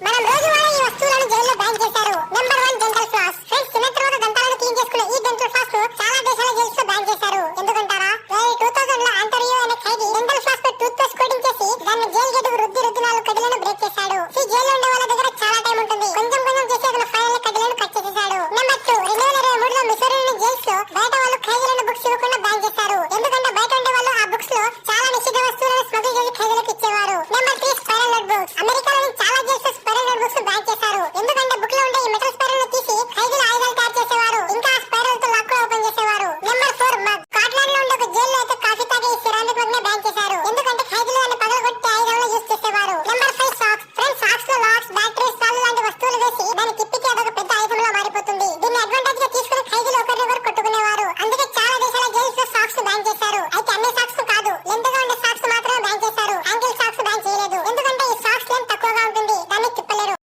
మనం రోజు వాడే ఈ వస్తువులను జైల్లో బ్యాన్ చేశారు. Number 1 dental floss. ఫ్రెండ్స్, తిన్న తర్వాత దంతాలను క్లీన్ చేసుకునే ఈ డెంటల్ ఫ్లాస్ ను చాలా దేశాల జైల్స్ లో బ్యాన్ చేశారు. ఎందుకంటారా? 2000 లో ఆంటోరియో అనే ఖైదీ డెంటల్ ఫ్లాస్ పై టూత్ పేస్ట్ కోటింగ్ చేసి దాన్ని జైలు గేటుకు రుద్ది 4 కడ్డీలను బ్రేక్ చేశాడు. ఈ జైల్లో ఉండే వాళ్ళ దగ్గర చాలా టైం ఉంటుంది. కొంచెం చేసి అతను ఫైనల్ కడ్డీలను కట్ చేసేశాడు. నెంబర్ 2 2023 లో మిసూరీలోని జైల్స్ లో బయట వాళ్ళు ఖైదీలను బుక్స్ ఇవ్వకుండా బ్యాన్ చేశారు. ఎందుకంటే బయట ఉండే వాళ్ళు ఆ బుక్స్ లో చాలా నిషిద్ధ వస్తువులను స్మగుల్ చేసి ఖైదీలకు ఇచ్చేవారు. Number 3 spiral note books. అమెరికాలోని చాలా జైల్స్ లో స్పైరల్ నోట్ బుక్స్ బ్యాన్ చేశారు. ఎందుకంటే బుక్ లో ఉండే ఈ మెటల్ స్పైరల్ ను తీసి ఖైదీలు ఆయుధాలు తయారు చేసేవారు. ఇంకా ఆ స్పైరల్ తో లాక్ కూడా ఓపెన్ చేసేవారు. Number 4 mug. స్కాట్లాండ్ లో ఉండే ఒక జైల్లో అయితే కాఫీ తాగే ఈ సిరామిక్ మగ్ ని బ్యాన్ చేశారు. ఎందుకంటే ఖైదీలు దాన్ని పగలగొట్టి ఆయుధంలో యూస్ చేసేవారు. Number 5 socks. ఫ్రెండ్స్, సాక్స్ లో లాక్స్, బ్యాటరీస్